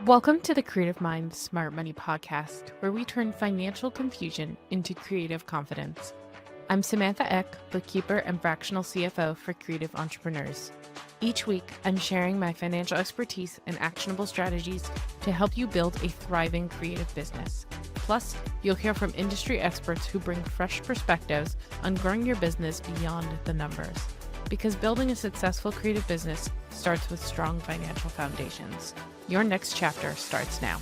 Welcome to the Creative Mind Smart Money podcast, where we turn financial confusion into creative confidence. I'm Samantha Eck, bookkeeper and fractional CFO for creative entrepreneurs. Each week, I'm sharing my financial expertise and actionable strategies to help you build a thriving creative business. Plus, you'll hear from industry experts who bring fresh perspectives on growing your business beyond the numbers. Because building a successful creative business starts with strong financial foundations. Your next chapter starts now.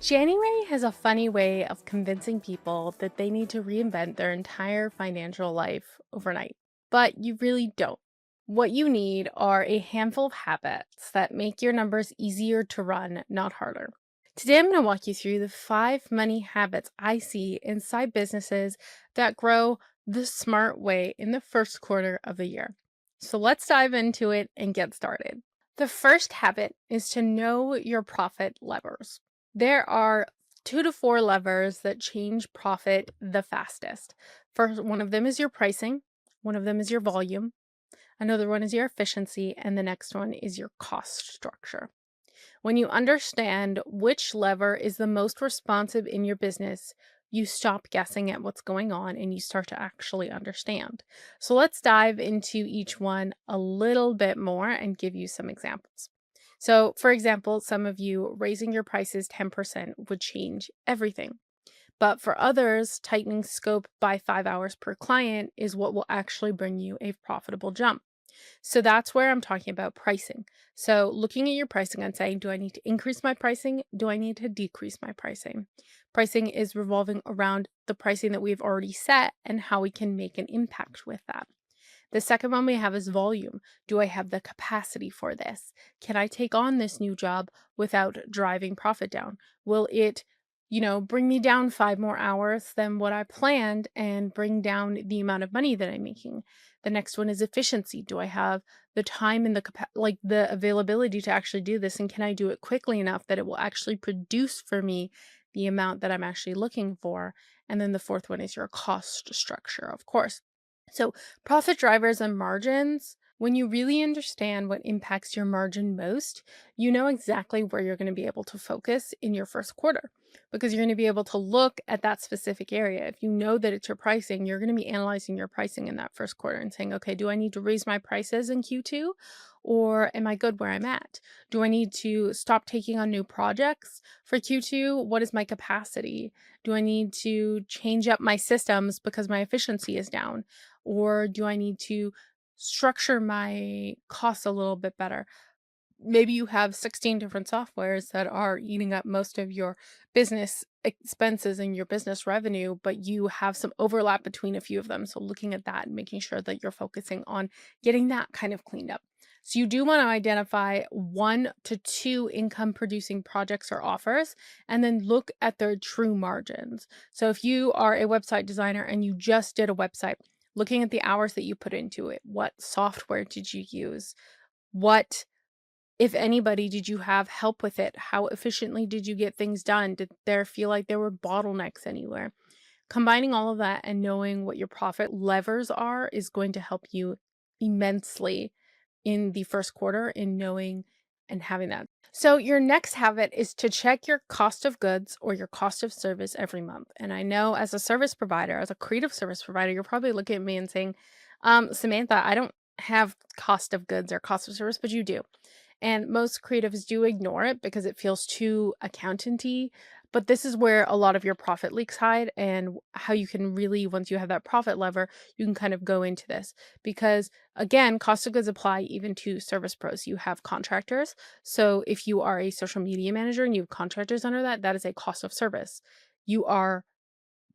January has a funny way of convincing people that they need to reinvent their entire financial life overnight. But you really don't. What you need are a handful of habits that make your numbers easier to run, not harder. Today, I'm going to walk you through the 5 money habits I see inside businesses that grow the smart way in the first quarter of the year. So let's dive into it and get started. The first habit is to know your profit levers. There are 2 to 4 levers that change profit the fastest. First, one of them is your pricing, one of them is your volume, another one is your efficiency, and the next one is your cost structure. When you understand which lever is the most responsive in your business, you stop guessing at what's going on and you start to actually understand. So let's dive into each one a little bit more and give you some examples. So, for example, some of you raising your prices 10% would change everything. But for others, tightening scope by 5 hours per client is what will actually bring you a profitable jump. So that's where I'm talking about pricing. So looking at your pricing and saying, do I need to increase my pricing? Do I need to decrease my pricing? Pricing is revolving around the pricing that we've already set and how we can make an impact with that. The second one we have is volume. Do I have the capacity for this? Can I take on this new job without driving profit down? Will it bring me down 5 more hours than what I planned and bring down the amount of money that I'm making? The next one is efficiency. Do I have the time and the availability to actually do this? And can I do it quickly enough that it will actually produce for me the amount that I'm actually looking for? And then the fourth one is your cost structure, of course. So profit drivers and margins, when you really understand what impacts your margin most, you know exactly where you're going to be able to focus in your first quarter because you're going to be able to look at that specific area. If you know that it's your pricing, you're going to be analyzing your pricing in that first quarter and saying, okay, do I need to raise my prices in Q2 or am I good where I'm at? Do I need to stop taking on new projects for Q2? What is my capacity? Do I need to change up my systems because my efficiency is down? Or do I need to structure my costs a little bit better? Maybe you have 16 different softwares that are eating up most of your business expenses and your business revenue, but you have some overlap between a few of them. So looking at that and making sure that you're focusing on getting that kind of cleaned up. So you do want to identify 1 to 2 income producing projects or offers, and then look at their true margins. So if you are a website designer and you just did a website, looking at the hours that you put into it, what software did you use? What, if anybody, did you have help with it? How efficiently did you get things done? Did there feel like there were bottlenecks anywhere? Combining all of that and knowing what your profit levers are is going to help you immensely in the first quarter in knowing and having that. So your next habit is to check your cost of goods or your cost of service every month. And I know as a service provider, as a creative service provider, you're probably looking at me and saying, Samantha, I don't have cost of goods or cost of service, but you do. And most creatives do ignore it because it feels too accountanty. But this is where a lot of your profit leaks hide and how you can really, once you have that profit lever, you can kind of go into this. Because again, cost of goods apply even to service pros. You have contractors. So if you are a social media manager and you have contractors under that, that is a cost of service. You are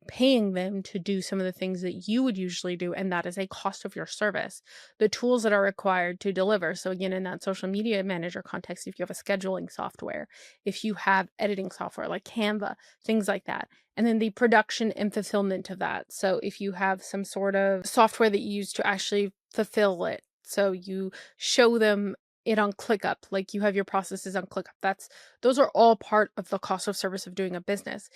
paying them to do some of the things that you would usually do, and that is a cost of your service. The tools that are required to deliver. So again, in that social media manager context, if you have a scheduling software, if you have editing software like Canva, things like that. And then the production and fulfillment of that. So if you have some sort of software that you use to actually fulfill it, so you show them it on ClickUp, like you have your processes on ClickUp. Those are all part of the cost of service of doing a business.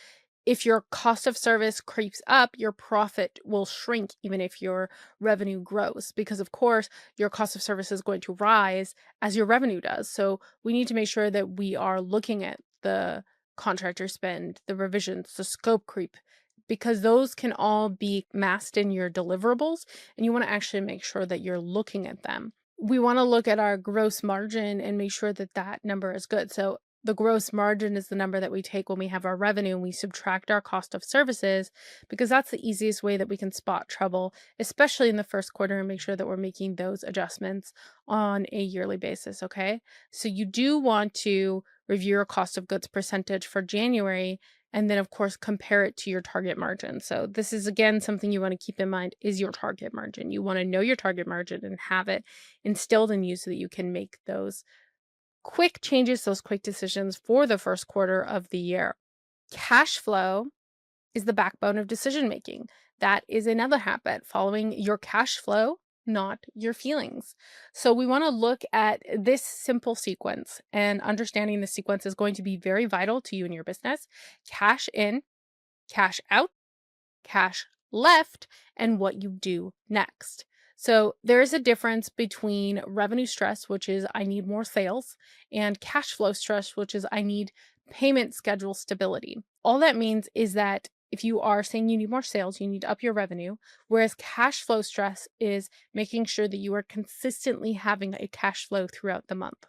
if your cost of service creeps up, your profit will shrink even if your revenue grows, because of course your cost of service is going to rise as your revenue does. So we need to make sure that we are looking at the contractor spend, the revisions, the scope creep, because those can all be masked in your deliverables, and you want to actually make sure that you're looking at them. We want to look at our gross margin and make sure that that number is good. So the gross margin is the number that we take when we have our revenue and we subtract our cost of services, because that's the easiest way that we can spot trouble, especially in the first quarter, and make sure that we're making those adjustments on a yearly basis. Okay. So you do want to review your cost of goods percentage for January, and then of course compare it to your target margin. So this is again something you want to keep in mind is your target margin. You want to know your target margin and have it instilled in you so that you can make those quick changes, those quick decisions for the first quarter of the year. Cash flow is the backbone of decision making. That is another habit, following your cash flow, not your feelings. So we want to look at this simple sequence, and understanding the sequence is going to be very vital to you and your business. Cash in, cash out, cash left, and what you do next. So there is a difference between revenue stress, which is I need more sales, and cash flow stress, which is I need payment schedule stability. All that means is that if you are saying you need more sales, you need to up your revenue, whereas cash flow stress is making sure that you are consistently having a cash flow throughout the month.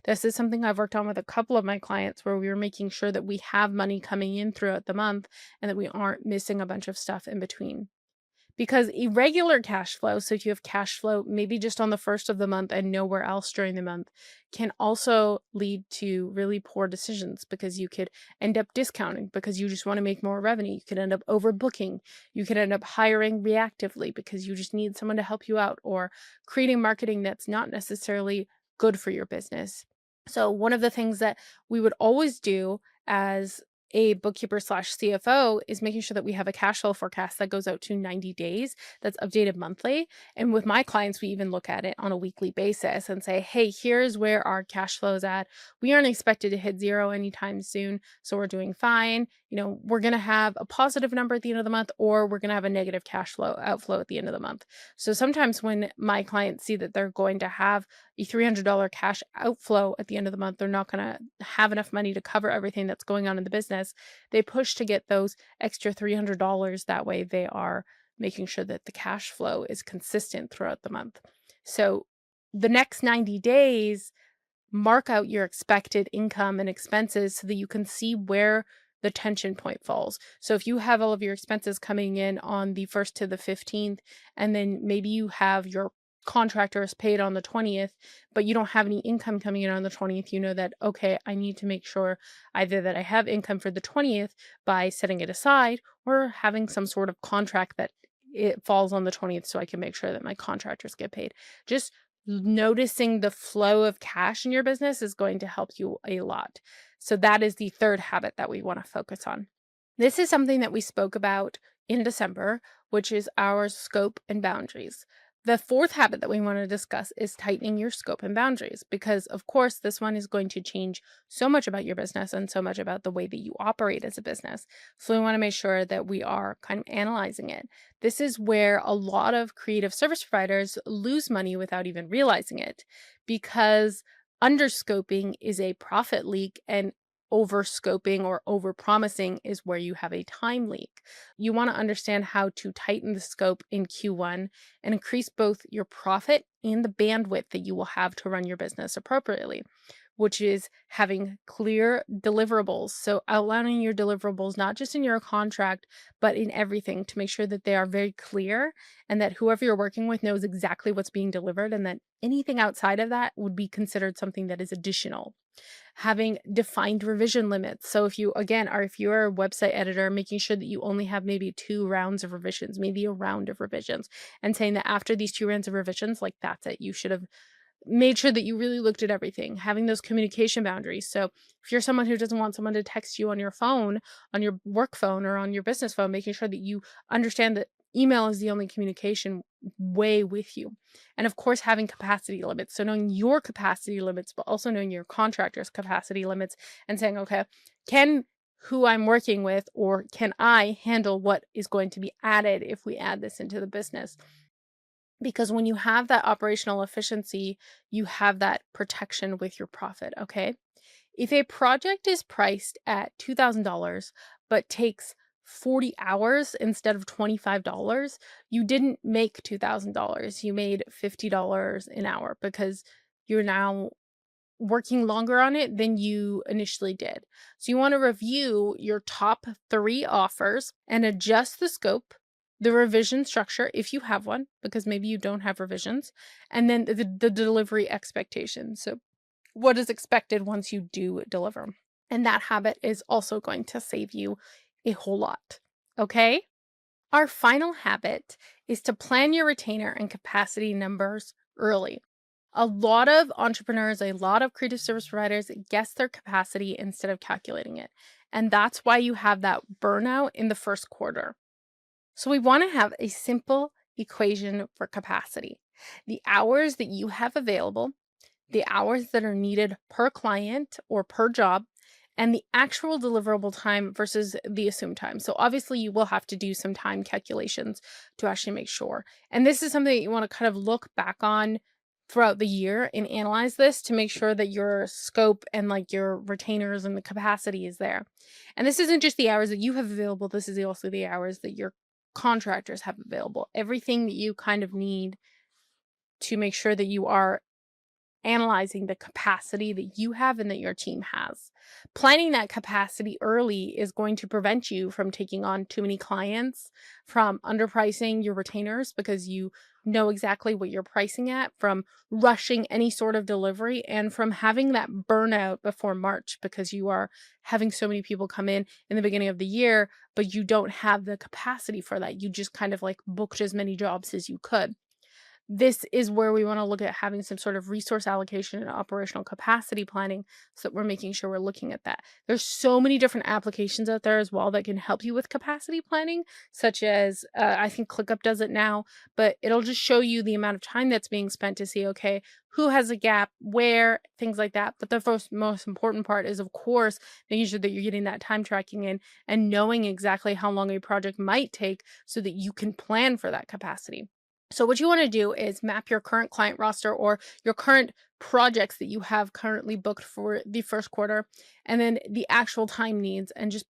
This is something I've worked on with a couple of my clients, where we were making sure that we have money coming in throughout the month and that we aren't missing a bunch of stuff in between. Because irregular cash flow, so if you have cash flow maybe just on the first of the month and nowhere else during the month, can also lead to really poor decisions, because you could end up discounting because you just want to make more revenue. You could end up overbooking. You could end up hiring reactively because you just need someone to help you out, or creating marketing that's not necessarily good for your business. So one of the things that we would always do as a bookkeeper slash CFO is making sure that we have a cash flow forecast that goes out to 90 days, that's updated monthly. And with my clients, we even look at it on a weekly basis and say, hey, here's where our cash flow is at. We aren't expected to hit zero anytime soon, so we're doing fine. We're going to have a positive number at the end of the month, or we're going to have a negative cash flow outflow at the end of the month. So sometimes when my clients see that they're going to have a $300 cash outflow at the end of the month, they're not going to have enough money to cover everything that's going on in the business. They push to get those extra $300. That way they are making sure that the cash flow is consistent throughout the month. So the next 90 days, mark out your expected income and expenses so that you can see where the tension point falls. So if you have all of your expenses coming in on the 1st to the 15th, and then maybe you have your contractors paid on the 20th, but you don't have any income coming in on the 20th, you know that, okay, I need to make sure either that I have income for the 20th by setting it aside, or having some sort of contract that it falls on the 20th so I can make sure that my contractors get paid. Just noticing the flow of cash in your business is going to help you a lot. So that is the third habit that we want to focus on. This is something that we spoke about in December, which is our scope and boundaries. The fourth habit that we want to discuss is tightening your scope and boundaries, because of course this one is going to change so much about your business and so much about the way that you operate as a business. So we want to make sure that we are kind of analyzing it. This is where a lot of creative service providers lose money without even realizing it, because underscoping is a profit leak, and overscoping or overpromising is where you have a time leak. You want to understand how to tighten the scope in Q1 and increase both your profit and the bandwidth that you will have to run your business appropriately, which is having clear deliverables. So outlining your deliverables, not just in your contract, but in everything, to make sure that they are very clear, and that whoever you're working with knows exactly what's being delivered, and that anything outside of that would be considered something that is additional. Having defined revision limits. So if you, again, or if you're a website editor, making sure that you only have maybe 2 rounds of revisions, maybe a round of revisions, and saying that after these 2 rounds of revisions, like that's it. You should have made sure that you really looked at everything. Having those communication boundaries. So if you're someone who doesn't want someone to text you on your phone, on your work phone, or on your business phone, making sure that you understand that email is the only communication way with you. And of course, having capacity limits. So knowing your capacity limits, but also knowing your contractor's capacity limits, and saying, okay, can who I'm working with, or can I handle what is going to be added if we add this into the business? Because when you have that operational efficiency, you have that protection with your profit, okay? If a project is priced at $2,000 but takes 40 hours instead of $25, you didn't make $2,000. You made $50 an hour because you're now working longer on it than you initially did. So you want to review your top 3 offers and adjust the scope, the revision structure if you have one, because maybe you don't have revisions, and then the delivery expectations. So what is expected once you do deliver. And that habit is also going to save you a whole lot. Okay? Our final habit is to plan your retainer and capacity numbers early. A lot of entrepreneurs, a lot of creative service providers guess their capacity instead of calculating it. And that's why you have that burnout in the first quarter. So we want to have a simple equation for capacity. The hours that you have available, the hours that are needed per client or per job, and the actual deliverable time versus the assumed time. So obviously you will have to do some time calculations to actually make sure. And this is something that you want to kind of look back on throughout the year and analyze this to make sure that your scope and like your retainers and the capacity is there. And this isn't just the hours that you have available, this is also the hours that your contractors have available. Everything that you kind of need to make sure that you are analyzing the capacity that you have and that your team has. Planning that capacity early is going to prevent you from taking on too many clients, from underpricing your retainers because you know exactly what you're pricing at, from rushing any sort of delivery, and from having that burnout before March because you are having so many people come in the beginning of the year, but you don't have the capacity for that. You just kind of like booked as many jobs as you could. This is where we want to look at having some sort of resource allocation and operational capacity planning so that we're making sure we're looking at that. There's so many different applications out there as well that can help you with capacity planning, such as I think ClickUp does it now, but it'll just show you the amount of time that's being spent to see, okay, who has a gap, where, things like that. But the most important part is, of course, making sure that you're getting that time tracking in and knowing exactly how long a project might take so that you can plan for that capacity. So what you want to do is map your current client roster or your current projects that you have currently booked for the first quarter, and then the actual time needs, and just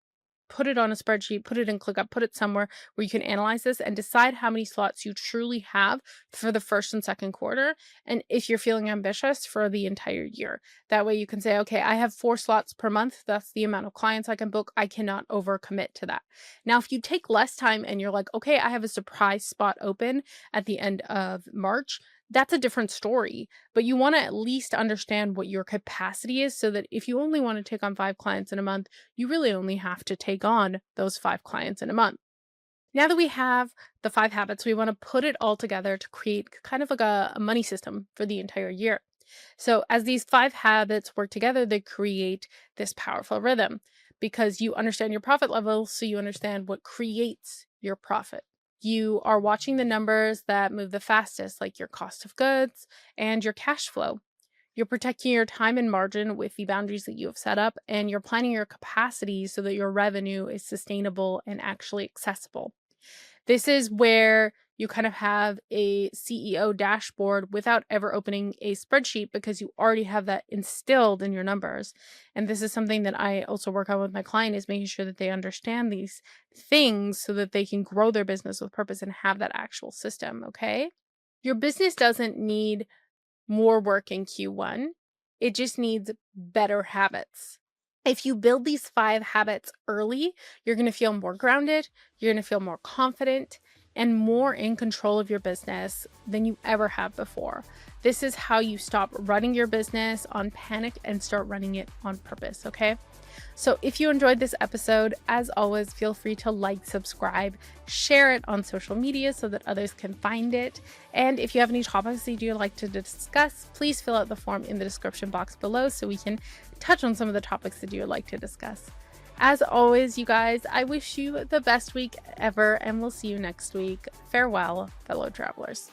put it on a spreadsheet, put it in ClickUp, put it somewhere where you can analyze this and decide how many slots you truly have for the first and second quarter. And if you're feeling ambitious, for the entire year. That way you can say, okay, I have 4 slots per month. That's the amount of clients I can book. I cannot overcommit to that. Now, if you take less time and you're like, okay, I have a surprise spot open at the end of March, that's a different story. But you want to at least understand what your capacity is so that if you only want to take on 5 clients in a month, you really only have to take on those 5 clients in a month. Now that we have the 5 habits, we want to put it all together to create kind of like a money system for the entire year. So as these 5 habits work together, they create this powerful rhythm because you understand your profit levels, so you understand what creates your profit. You are watching the numbers that move the fastest, like your cost of goods and your cash flow. You're protecting your time and margin with the boundaries that you have set up, and you're planning your capacity so that your revenue is sustainable and actually accessible. This is where you kind of have a CEO dashboard without ever opening a spreadsheet because you already have that instilled in your numbers. And this is something that I also work on with my client, is making sure that they understand these things so that they can grow their business with purpose and have that actual system, okay? Your business doesn't need more work in Q1. It just needs better habits. If you build these 5 habits early, you're going to feel more grounded, you're going to feel more confident, and more in control of your business than you ever have before. This is how you stop running your business on panic and start running it on purpose, okay? So if you enjoyed this episode, as always, feel free to like, subscribe, share it on social media so that others can find it. And if you have any topics that you'd like to discuss, please fill out the form in the description box below so we can touch on some of the topics that you would like to discuss. As always, you guys, I wish you the best week ever, and we'll see you next week. Farewell, fellow travelers.